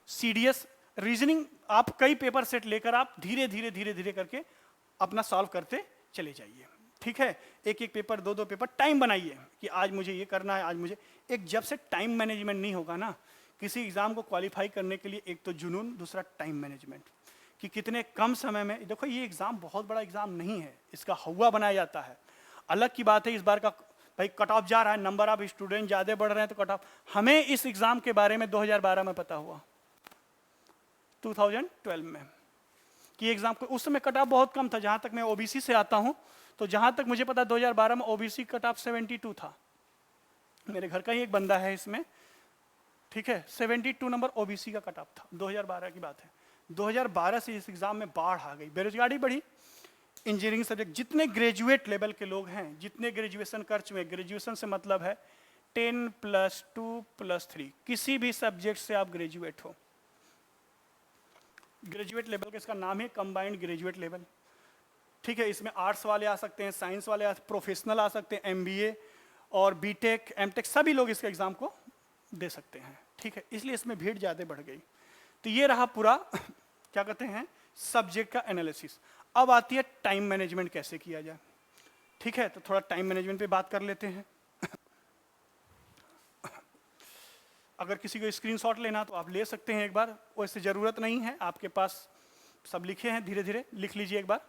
Speaker 1: सीडीएस, रीजनिंग, आप कई पेपर सेट लेकर आप धीरे धीरे धीरे धीरे करके अपना सॉल्व करते चले जाइए। ठीक है, एक एक पेपर, 2-2 पेपर, टाइम बनाइए कि आज मुझे ये करना है, आज मुझे, एक जब से टाइम मैनेजमेंट नहीं होगा ना किसी एग्जाम को क्वालिफाई करने के लिए, एक तो जुनून, दूसरा टाइम मैनेजमेंट, कि कितने कम समय में, देखो ये एग्जाम बहुत बड़ा एग्जाम नहीं है, इसका हवा बनाया जाता है। अलग की बात है इस बार का, भाई कट ऑफ जा रहा है, नंबर ऑफ स्टूडेंट ज्यादा बढ़ रहे हैं तो कट ऑफ, हमें इस एग्जाम के बारे में 2012 में पता हुआ, 2012 में, कि एग्जाम को उस समय कट ऑफ बहुत कम था। जहां तक मैं ओबीसी से आता हूं, तो जहां तक मुझे पता 2012 में ओबीसी कट ऑफ 72 था। मेरे घर का ही एक बंदा है इसमें, ठीक है, 72 नंबर ओबीसी का कट ऑफ था, 2012 की बात है। 2012 से इस एग्जाम में बाढ़ आ गई, बेरोजगारी बढ़ी, इंजीनियरिंग सब्जेक्ट, जितने ग्रेजुएट लेवल के लोग हैं, जितने ग्रेजुएशन कर चुके हैं, ग्रेजुएशन से मतलब है 10 + 2 + 3, किसी भी सब्जेक्ट से आप ग्रेजुएट हो, ग्रेजुएट लेवल का इसका नाम है कंबाइंड ग्रेजुएट लेवल। ठीक है, इसमें आर्ट्स वाले आ सकते हैं, साइंस वाले प्रोफेशनल आ सकते हैं, एमबीए और बीटेक, एमटेक, सभी लोग इसके एग्जाम को दे सकते हैं। ठीक है, इसलिए इसमें भीड़ ज़्यादा बढ़ गई। तो ये रहा पूरा क्या कहते हैं सब्जेक्ट का एनालिसिस। अब आती है टाइम मैनेजमेंट कैसे किया जाए। ठीक है, तो थोड़ा टाइम मैनेजमेंट पे बात कर लेते हैं। अगर किसी को स्क्रीनशॉट लेना तो आप ले सकते हैं एक बार, वैसे ज़रूरत नहीं है, आपके पास सब लिखे हैं, धीरे धीरे लिख लीजिए एक बार।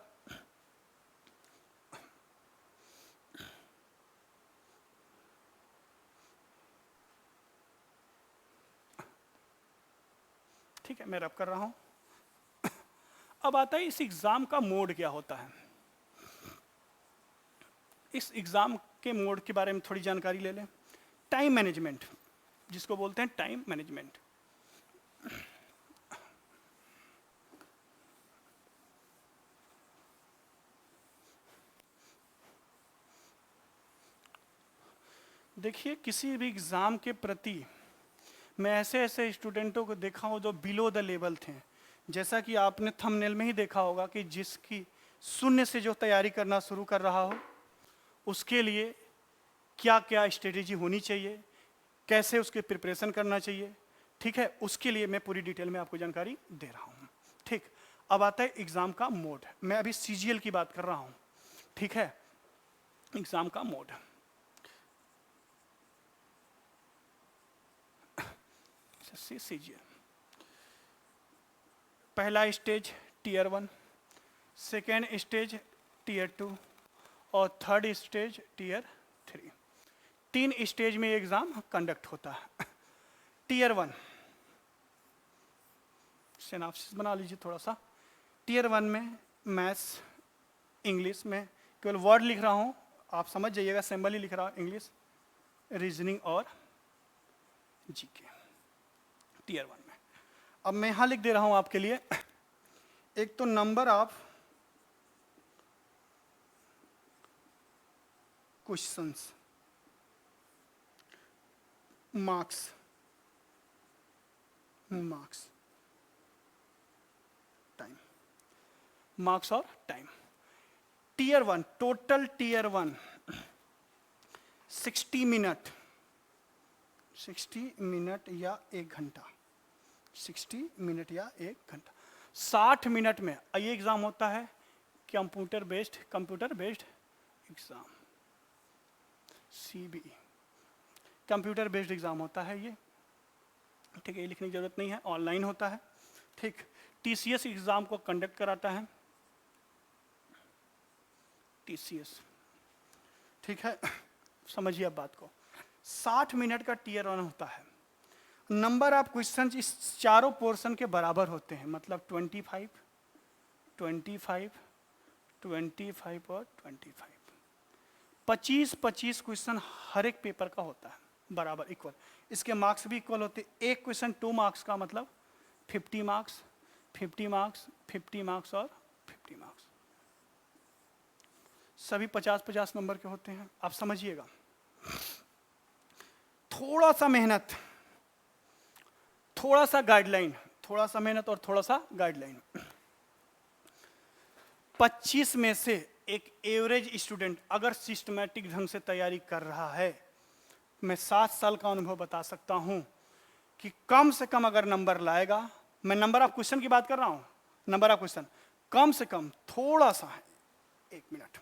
Speaker 1: ठीक है, मैं रब कर रहा हूं। अब आता है इस एग्जाम का मोड क्या होता है। इस एग्जाम के मोड के बारे में थोड़ी जानकारी ले लें। टाइम मैनेजमेंट, जिसको बोलते हैं टाइम मैनेजमेंट, देखिए किसी भी एग्जाम के प्रति मैं ऐसे ऐसे स्टूडेंटों को देखा हूं जो बिलो द लेवल थे। जैसा कि आपने थंबनेल में ही देखा होगा कि जिसकी शून्य से जो तैयारी करना शुरू कर रहा हो, उसके लिए क्या क्या स्ट्रेटेजी होनी चाहिए, कैसे उसके प्रिपरेशन करना चाहिए। ठीक है, उसके लिए मैं पूरी डिटेल में आपको जानकारी दे रहा हूँ। ठीक, अब आता है एग्जाम का मोड। मैं अभी सीजीएल की बात कर रहा हूँ। ठीक है, एग्जाम का मोड, सीजीएल, पहला stage tier 1, second stage tier 2 और थर्ड स्टेज टीयर 3। 3 स्टेज में एग्जाम कंडक्ट होता है। टीयर 1, सिनॉप्सिस बना लीजिए थोड़ा सा। टीयर 1 में मैथ्स, इंग्लिश में केवल वर्ड लिख रहा हूँ, आप समझ जाइएगा, सिंबल ही लिख रहा हूँ, इंग्लिश, रीजनिंग और जीके, टीयर 1 में। अब मैं यहां लिख दे रहा हूं आपके लिए, एक तो number of questions, marks, time, marks और time. Tier 1, total tier 1 60 minute, 60 minute या 1 घंटा, 60 मिनट या 1 घंटा। 60 मिनट में ये एग्ज़ाम होता है computer based exam, CBE computer based exam होता है ये, ठीक है, ये लिखने की ज़रूरत नहीं है, ऑनलाइन होता है, ठीक। TCS एग्ज़ाम को कंडक्ट कराता है, TCS, ठीक है। समझिए अब बात को, 60 मिनट का Tier 1 होता है। नंबर ऑफ क्वेश्चन इस चारों पोर्शन के बराबर होते हैं, मतलब 25, 25, 25 और 25। 25 क्वेश्चन हर एक पेपर का होता है, बराबर इक्वल। इसके मार्क्स भी इक्वल होते हैं। एक क्वेश्चन 2 मार्क्स का मतलब 50 मार्क्स, 50 मार्क्स, 50 मार्क्स और 50 मार्क्स, सभी 50-50 नंबर के होते हैं। आप समझिएगा, थोड़ा सा मेहनत, थोड़ा सा गाइडलाइन, थोड़ा सा मेहनत और थोड़ा सा गाइडलाइन। 25 में से एक एवरेज स्टूडेंट अगर सिस्टमैटिक ढंग से तैयारी कर रहा है, मैं 7 साल का अनुभव बता सकता हूं कि कम से कम अगर नंबर लाएगा, मैं नंबर ऑफ क्वेश्चन की बात कर रहा हूं, नंबर ऑफ क्वेश्चन कम से कम थोड़ा सा है, 1 मिनट,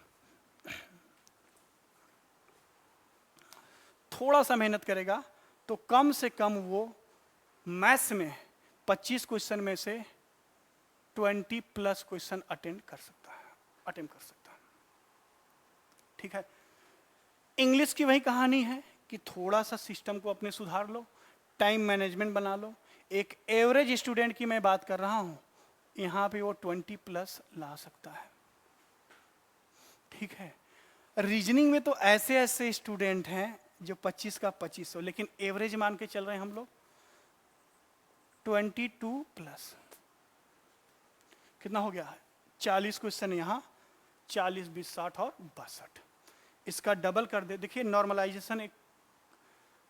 Speaker 1: थोड़ा सा मेहनत करेगा तो कम से कम वो मैथ्स में 25 क्वेश्चन में से 20+ क्वेश्चन अटेम्प्ट कर सकता है, ठीक है। इंग्लिश की वही कहानी है कि थोड़ा सा सिस्टम को अपने सुधार लो, टाइम मैनेजमेंट बना लो। एक एवरेज स्टूडेंट की मैं बात कर रहा हूं, यहां पे वो 20+ ला सकता है, ठीक है। रीजनिंग में तो ऐसे ऐसे स्टूडेंट हैं जो 25 का 2500, लेकिन एवरेज मान के चल रहे हैं हम लोग 22+। कितना हो गया है? 40 क्वेश्चन यहाँ, 40, 20, 60 और 62। इसका डबल कर दे। देखिए नॉर्मलाइजेशन एक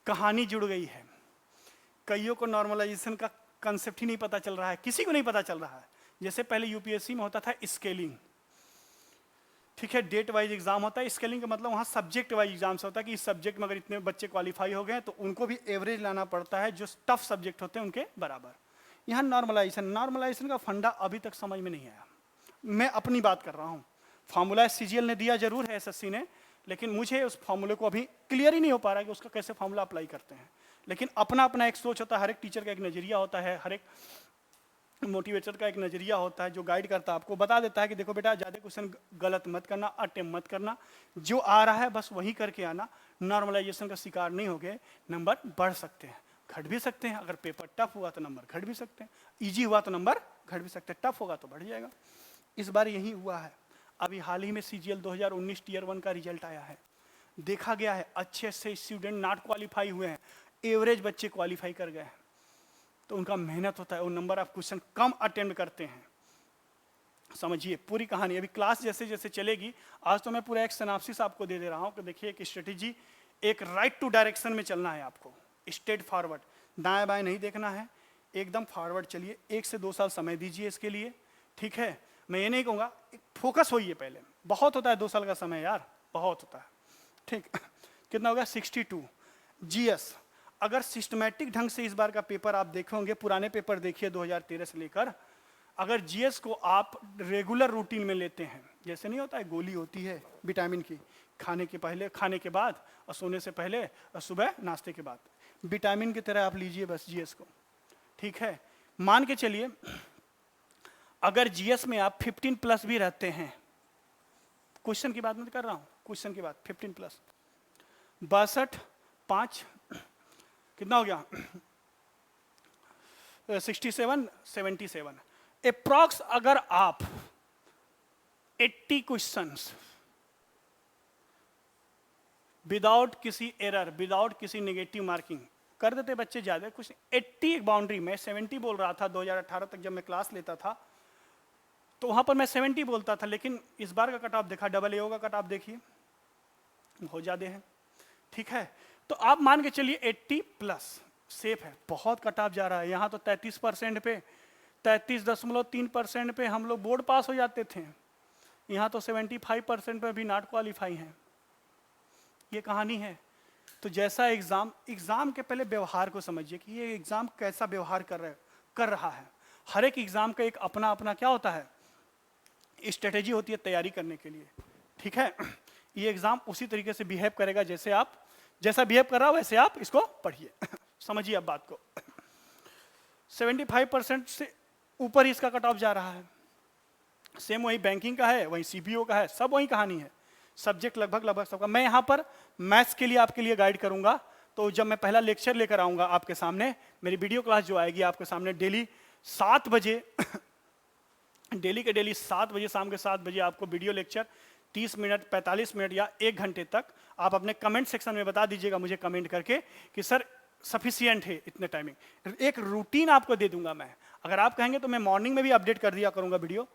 Speaker 1: कहानी जुड़ गई है। कईयों को नॉर्मलाइजेशन का कंसेप्ट ही नहीं पता चल रहा है, किसी को नहीं पता चल रहा है। जैसे पहले यूपीएससी में होता था स्केलिंग, ठीक है, डेट वाइज एग्जाम होता है। स्केलिंग का मतलब वहाँ सब्जेक्ट वाइज एग्जाम से होता है कि इस सब्जेक्ट में अगर इतने बच्चे क्वालिफाई हो गए तो उनको भी एवरेज लाना पड़ता है, जो टफ सब्जेक्ट होते हैं उनके बराबर। यहाँ नॉर्मलाइजेशन का फंडा अभी तक समझ में नहीं आया। मैं अपनी बात कर रहा हूँ, फार्मूला सीजीएल ने दिया जरूर है, एसएससी ने, लेकिन मुझे उस फार्मूले को अभी क्लियर ही नहीं हो पा रहा है कि उसका कैसे फार्मूला अप्लाई करते हैं। लेकिन अपना अपना एक सोच होता है, हर एक टीचर का एक नजरिया होता है, हर एक मोटिवेटर का एक नजरिया होता है जो गाइड करता है, आपको बता देता है कि देखो बेटा ज़्यादा क्वेश्चन गलत मत करना, अटेम्प्ट मत करना, जो आ रहा है बस वही करके आना। नॉर्मलाइजेशन का शिकार नहीं हो गए, नंबर बढ़ सकते हैं, घट भी सकते हैं। अगर पेपर टफ हुआ तो नंबर घट भी सकते हैं, ईजी हुआ तो नंबर घट भी सकते हैं, टफ होगा तो बढ़ जाएगा। इस बार यही हुआ है। अभी हाल ही में सीजीएल 2019 टियर 1 का रिजल्ट आया है। देखा गया है अच्छे से स्टूडेंट नॉट क्वालिफाई हुए हैं, एवरेज बच्चे क्वालिफाई कर गए हैं। तो उनका मेहनत होता है, वो number of question come attempt करते हैं। समझिए पूरी कहानी। अभी क्लास जैसे जैसे चलेगी, आज तो मैं पूरा एक सिनॉप्सिस आपको दे रहा हूँ कि देखिए एक स्ट्रेटेजी, एक राइट टू डायरेक्शन में चलना है आपको, स्ट्रेट फॉरवर्ड, दाएं बाएं नहीं देखना है, एकदम फॉरवर्ड चलिए। 1 से 2 साल समय दीजिए इसके लिए, ठीक है। मैं ये नहीं कहूँगा, फोकस होइए पहले, बहुत होता है 2 साल का समय यार, बहुत होता है, ठीक। कितना होगा? 62। जीएस, अगर सिस्टमैटिक ढंग से इस बार का पेपर आप देखेंगे, पुराने पेपर देखिए 2013 से लेकर, अगर जीएस को आप रेगुलर रूटीन में लेते हैं, जैसे नहीं होता है गोली होती है विटामिन की, खाने के पहले, खाने के बाद और सोने से पहले और सुबह नाश्ते के बाद, विटामिन की तरह आप लीजिए बस जीएस को, ठीक है। मान के चलिए अगर जीएस में आप 15+ भी रहते हैं, क्वेश्चन की बात नहीं कर रहा हूँ, क्वेश्चन की बात, 15+, 62, 5 कितना हो गया? 67, 77 अप्रॉक्स। अगर आप 80 क्वेश्चंस विदाउट किसी एरर, विदाउट किसी नेगेटिव मार्किंग कर देते बच्चे, ज्यादा कुछ 80 एक बाउंड्री, मैं 70 बोल रहा था 2018 तक जब मैं क्लास लेता था, तो वहां पर मैं 70 बोलता था, लेकिन इस बार का कट ऑफ देखा, AA का कट ऑफ देखिए बहुत ज्यादा है, ठीक है। तो आप मान के चलिए 80+ सेफ है, बहुत कट ऑफ जा रहा है। यहाँ तो 33% पे, 33.3% पे हम लोग बोर्ड पास हो जाते थे, यहाँ तो 75% पे भी नॉट क्वालिफाई हैं। ये कहानी है। तो जैसा एग्जाम के पहले व्यवहार को समझिए कि ये एग्जाम कैसा व्यवहार कर रहा है, कर रहा है। हर एक एग्जाम का एक अपना अपना क्या होता है, स्ट्रेटेजी होती है तैयारी करने के लिए, ठीक है। ये एग्जाम उसी तरीके से बिहेव करेगा जैसा बिहेव कर रहा हो वैसे आप इसको पढ़िए। समझिए अब बात को। 75% से ऊपर ही इसका कट ऑफ जा रहा है। सेम वही बैंकिंग का है, वही सीपीओ का है, सब वही कहानी है। सब्जेक्ट लगभग सबका। मैं यहाँ पर मैथ्स के लिए आपके लिए गाइड करूंगा। तो जब मैं पहला लेक्चर लेकर आऊंगा आपके सामने, मेरी वीडियो क्लास जो आएगी आपके सामने डेली 7 बजे डेली के डेली 7 बजे, शाम के 7 बजे आपको वीडियो लेक्चर 30 मिनट, 45 मिनट या 1 घंटे तक आप अपने कमेंट सेक्शन में बता दीजिएगा मुझे कमेंट करके कि सर सफिशियंट है इतने टाइमिंग। एक रूटीन आपको दे दूंगा मैं। अगर आप कहेंगे तो मैं मॉर्निंग में भी अपडेट कर दिया करूंगा वीडियो।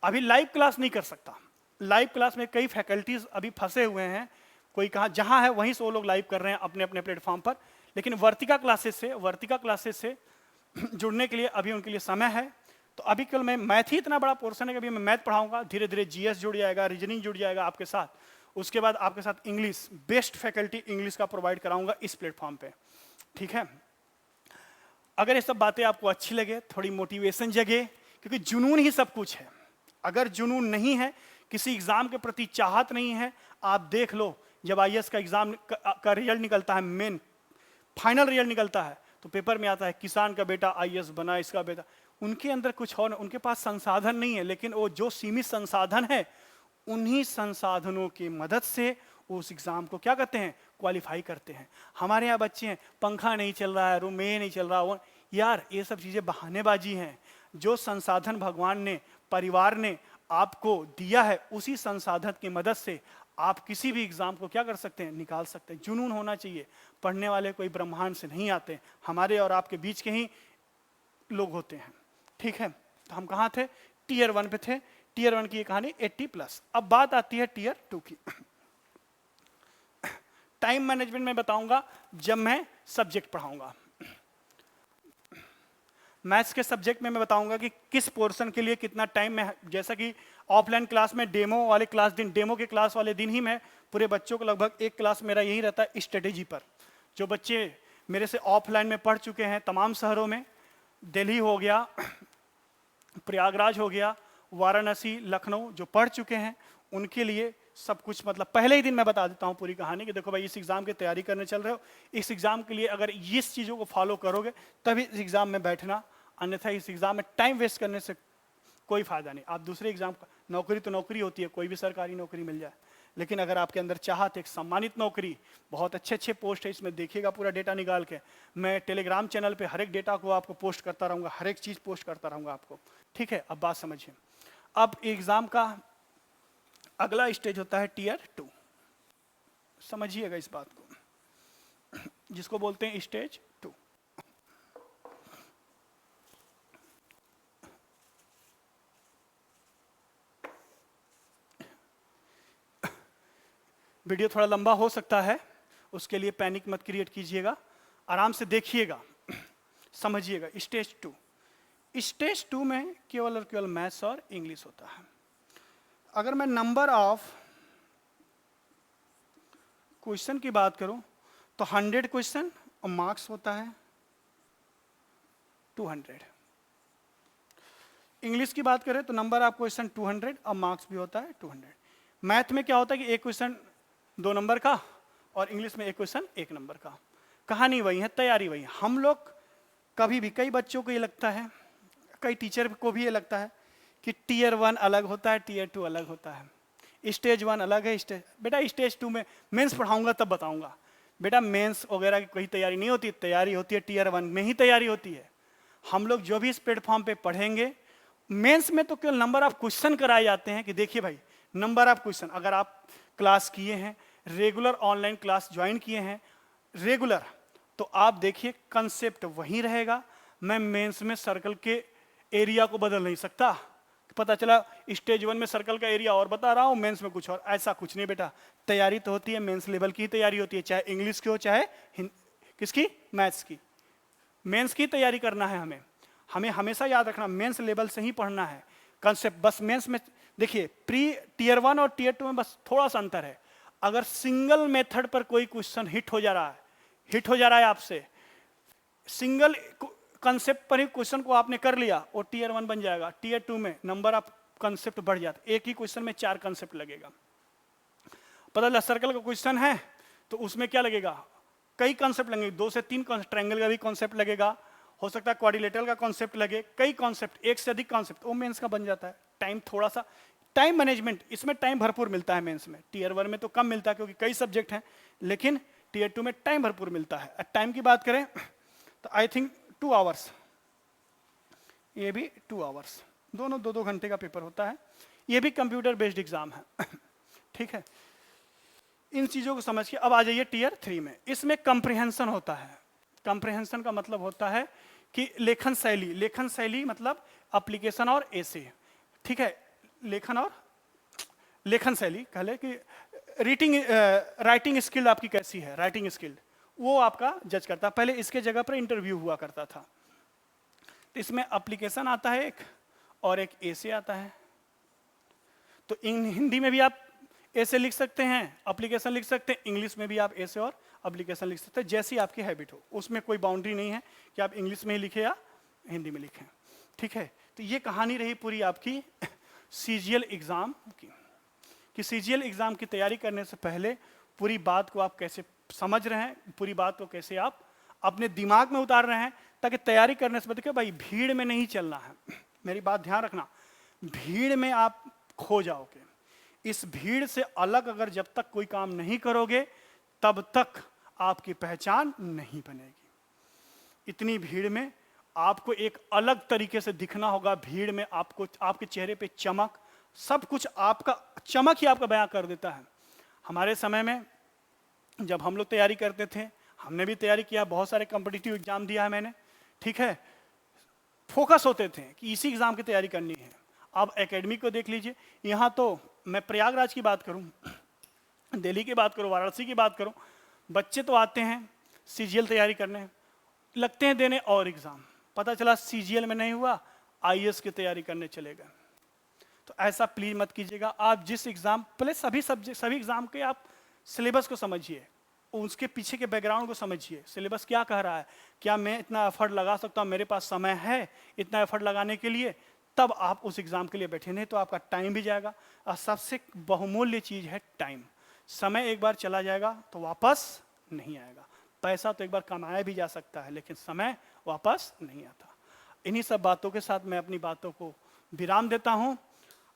Speaker 1: अभी लाइव क्लास नहीं कर सकता। लाइव क्लास में कई फैकल्टीज अभी फंसे हुए हैं, कोई कहाँ जहाँ है वहीं से वो लोग लाइव कर रहे हैं अपने अपने प्लेटफॉर्म पर। लेकिन वर्तिका क्लासेस से जुड़ने के लिए अभी उनके लिए समय है। तो अभी कल मैं मैथ ही इतना बड़ा पोर्शन है कि अभी मैं मैथ पढ़ाऊंगा, धीरे धीरे जीएस जुड़ जाएगा, रीजनिंग जुड़ जाएगा आपके साथ। उसके बाद आपके साथ इंग्लिश, बेस्ट फैकल्टी इंग्लिश का प्रोवाइड कराऊंगा इस प्लेटफॉर्म पे, ठीक है। अगर ये सब बातें आपको अच्छी लगे, थोड़ी मोटिवेशन जगे, क्योंकि जुनून ही सब कुछ है। अगर जुनून नहीं है, किसी एग्जाम के प्रति चाहत नहीं है, आप देख लो जब आईएएस का एग्जाम का रिजल्ट निकलता है, मेन फाइनल रिजल्ट निकलता है, तो पेपर में आता है किसान का बेटा आईएएस बना, इसका बेटा। उनके अंदर कुछ और, उनके पास संसाधन नहीं है, लेकिन वो जो सीमित संसाधन है उन्हीं संसाधनों की मदद से उस एग्जाम को क्या करते हैं, क्वालिफाई करते हैं। हमारे यहाँ बच्चे हैं, पंखा नहीं चल रहा है, रूम में नहीं चल रहा, वो यार ये सब चीजें बहानेबाजी हैं। जो संसाधन भगवान ने, परिवार ने आपको दिया है, उसी संसाधन की मदद से आप किसी भी एग्जाम को क्या कर सकते हैं, निकाल सकते हैं। जुनून होना चाहिए। पढ़ने वाले कोई ब्रह्मांड से नहीं आते, हमारे और आपके बीच के ही लोग होते हैं, ठीक है। तो हम कहाँ थे, टीयर 1 पे थे। टीयर 1 की ये कहानी 80+। अब बात आती है टीयर 2 की। टाइम मैनेजमेंट में बताऊंगा जब मैं सब्जेक्ट पढ़ाऊंगा। मैथ्स के सब्जेक्ट में मैं बताऊंगा कि किस पोर्शन के लिए कितना टाइम में, जैसा कि ऑफलाइन क्लास में डेमो वाले क्लास दिन, डेमो के क्लास वाले दिन ही मैं पूरे बच्चों को लगभग एक क्लास मेरा यही रहता है स्ट्रेटेजी पर। जो बच्चे मेरे से ऑफलाइन में पढ़ चुके हैं तमाम शहरों में, दिल्ली हो गया, प्रयागराज हो गया, वाराणसी, लखनऊ, जो पढ़ चुके हैं उनके लिए सब कुछ, मतलब पहले ही दिन मैं बता देता हूँ पूरी कहानी कि देखो भाई इस एग्जाम की तैयारी करने चल रहे हो, इस एग्जाम के लिए अगर इस चीज़ों को फॉलो करोगे तभी इस एग्जाम में बैठना, अन्यथा इस एग्जाम में टाइम वेस्ट करने से कोई फायदा नहीं। आप दूसरे एग्जाम, नौकरी तो नौकरी होती है, कोई भी सरकारी नौकरी मिल जाए, लेकिन अगर आपके अंदर चाहत, एक सम्मानित नौकरी, बहुत अच्छे पोस्ट है, इसमें देखिएगा पूरा डेटा निकाल के। मैं टेलीग्राम चैनल पे हर एक डेटा को आपको पोस्ट करता रहूँगा, हर एक चीज़ पोस्ट करता रहूँगा आपको, ठीक है। अब बात समझिए। अब एग्जाम का अगला स्टेज होता है टीयर 2। समझिएगा इस बात को, जिसको बोलते हैं स्टेज 2। वीडियो थोड़ा लंबा हो सकता है, उसके लिए पैनिक मत क्रिएट कीजिएगा, आराम से देखिएगा, समझिएगा। स्टेज 2, स्टेज 2 में केवल और केवल मैथ्स और इंग्लिश होता है। अगर मैं नंबर ऑफ क्वेश्चन की बात करूं तो 100 क्वेश्चन और मार्क्स होता है 200। इंग्लिश की बात करें तो नंबर ऑफ क्वेश्चन 200 और मार्क्स भी होता है 200। मैथ में क्या होता है कि एक क्वेश्चन 2 नंबर का और इंग्लिश में एक क्वेश्चन 1 नंबर का। कहानी वही है, तैयारी वही। हम लोग कभी भी, कई बच्चों को ये लगता है, कई टीचर को भी ये लगता है कि टीयर 1 अलग होता है, टीयर 2 अलग होता है, स्टेज 1 अलग है, बेटा स्टेज 2 में मेंस पढ़ाऊंगा तब बताऊंगा। बेटा मेंस वगैरह की कोई तैयारी नहीं होती, तैयारी होती है टीयर 1 में ही तैयारी होती है। हम लोग जो भी इस प्लेटफॉर्म पे पढ़ेंगे, मेंस में तो केवल नंबर ऑफ क्वेश्चन कराए जाते हैं कि देखिए भाई नंबर ऑफ क्वेश्चन। अगर आप क्लास किए हैं, रेगुलर ऑनलाइन क्लास ज्वाइन किए हैं रेगुलर, तो आप देखिए कंसेप्ट वही रहेगा। मैं मेंस में सर्कल के एरिया को बदल नहीं सकता। पता चला स्टेज 1 में सर्कल का एरिया और बता रहा हूं, मेंस में कुछ और। ऐसा कुछ नहीं बेटा, तैयारी तो होती है, मेंस लेवल की तैयारी होती है, चाहे इंग्लिश की हो चाहे किसकी, मैथ्स की। मेंस की तैयारी करना है हमें हमेशा याद रखना, मेंस लेवल से ही पढ़ना है कंसेप्ट। बस मेंस में देखिए प्री टीयर 1 और टीयर 2 में बस थोड़ा सा अंतर है। अगर सिंगल मेथड पर कोई क्वेश्चन हिट हो जा रहा है आपसे, सिंगल कंसेप्ट पर ही क्वेश्चन को आपने कर लिया, वो टीयर 1 बन जाएगा। टीयर 2 में नंबर ऑफ कंसेप्ट बढ़ जाता है, एक ही क्वेश्चन में 4 कंसेप्ट लगेगा। पता चला सर्कल का क्वेश्चन है तो उसमें क्या लगेगा, कई कॉन्सेप्ट लगेंगे, 2 से 3 ट्रायंगल का भी कॉन्सेप्ट लगेगा, हो सकता है क्वाड्रिलेटरल का कॉन्सेप्ट लगे, कई कॉन्सेप्ट, एक से अधिक कॉन्सेप्ट, वो मेंस का बन जाता है। टाइम थोड़ा सा, टाइम मैनेजमेंट, इसमें टाइम भरपूर मिलता है मेंस में। टीयर 1 में तो कम मिलता है क्योंकि कई सब्जेक्ट हैं, लेकिन टीयर 2 में टाइम भरपूर मिलता है। टाइम की बात करें तो आई थिंक 2 आवर्स, ये भी 2 आवर्स, दोनों 2-2 घंटे का पेपर होता है। ये भी कंप्यूटर बेस्ड एग्जाम है। ठीक है, इन चीजों को समझ के अब आ जाइए टीयर 3 में। इसमें कंप्रिहेंशन होता है। कंप्रिहेंशन का मतलब होता है कि लेखन शैली, लेखन शैली मतलब एप्लीकेशन और एसे। ठीक है, लेखन और लेखन शैली कह ले कि राइटिंग स्किल आपकी कैसी है, राइटिंग स्किल वो आपका जज करता है। पहले इसके जगह पर इंटरव्यू हुआ करता था। तो इसमें एप्लीकेशन आता है एक और एक एसे आता है। तो हिंदी में भी आप ऐसे लिख सकते हैं, एप्लीकेशन लिख सकते हैं, इंग्लिश में भी आप ऐसे और एप्लीकेशन लिख सकते हैं, जैसी आपकी हैबिट हो। उसमें कोई बाउंड्री नहीं है कि आप इंग्लिश में ही लिखें या हिंदी में लिखें। ठीक है, तो ये कहानी रही पूरी आपकी सीजीएल एग्जाम की, कि सीजीएल एग्जाम की तैयारी करने से पहले पूरी बात को आप कैसे समझ रहे हैं, पूरी बात को कैसे आप अपने दिमाग में उतार रहे हैं, ताकि तैयारी करने से पहले भाई भीड़ में नहीं चलना है। मेरी बात ध्यान रखना, भीड़ में आप खो जाओगे। इस भीड़ से अलग अगर जब तक कोई काम नहीं करोगे तब तक आपकी पहचान नहीं बनेगी। इतनी भीड़ में आपको एक अलग तरीके से दिखना होगा। भीड़ में आपको, आपके चेहरे पे चमक, सब कुछ आपका, चमक ही आपका बयां कर देता है। हमारे समय में जब हम लोग तैयारी करते थे, हमने भी तैयारी किया, बहुत सारे कॉम्पिटिटिव एग्जाम दिया है मैंने। ठीक है, फोकस होते थे कि इसी एग्जाम की तैयारी करनी है। अब एकेडमी को देख लीजिए, यहाँ तो मैं प्रयागराज की बात करूं, दिल्ली की बात करूं, वाराणसी की बात करूं, बच्चे तो आते हैं सीजीएल तैयारी करने, लगते हैं देने और एग्जाम, पता चला सीजीएल में नहीं हुआ, आईएएस की तैयारी करने चले गए। तो ऐसा प्लीज मत कीजिएगा। आप जिस एग्जाम, पहले सभी सब्जेक्ट, सभी एग्जाम के आप सिलेबस को समझिए, उसके पीछे के बैकग्राउंड को समझिए, सिलेबस क्या कह रहा है, क्या मैं इतना एफर्ट लगा सकता हूँ, मेरे पास समय है इतना एफर्ट लगाने के लिए, तब आप उस एग्जाम के लिए बैठे। नहीं तो आपका टाइम भी जाएगा। और सबसे बहुमूल्य चीज है टाइम। समय एक बार चला जाएगा तो वापस नहीं आएगा। पैसा तो एक बार कमाया भी जा सकता है, लेकिन समय वापस नहीं आता। इन्हीं सब बातों के साथ मैं अपनी बातों को विराम देता हूं।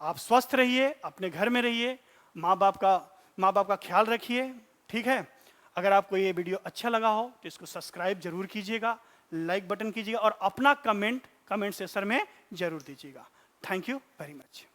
Speaker 1: आप स्वस्थ रहिए, अपने घर में रहिए, माँ बाप का ख्याल रखिए। ठीक है, अगर आपको ये वीडियो अच्छा लगा हो तो इसको सब्सक्राइब जरूर कीजिएगा, लाइक बटन कीजिएगा और अपना कमेंट सेक्शन में जरूर दीजिएगा। Thank you very much.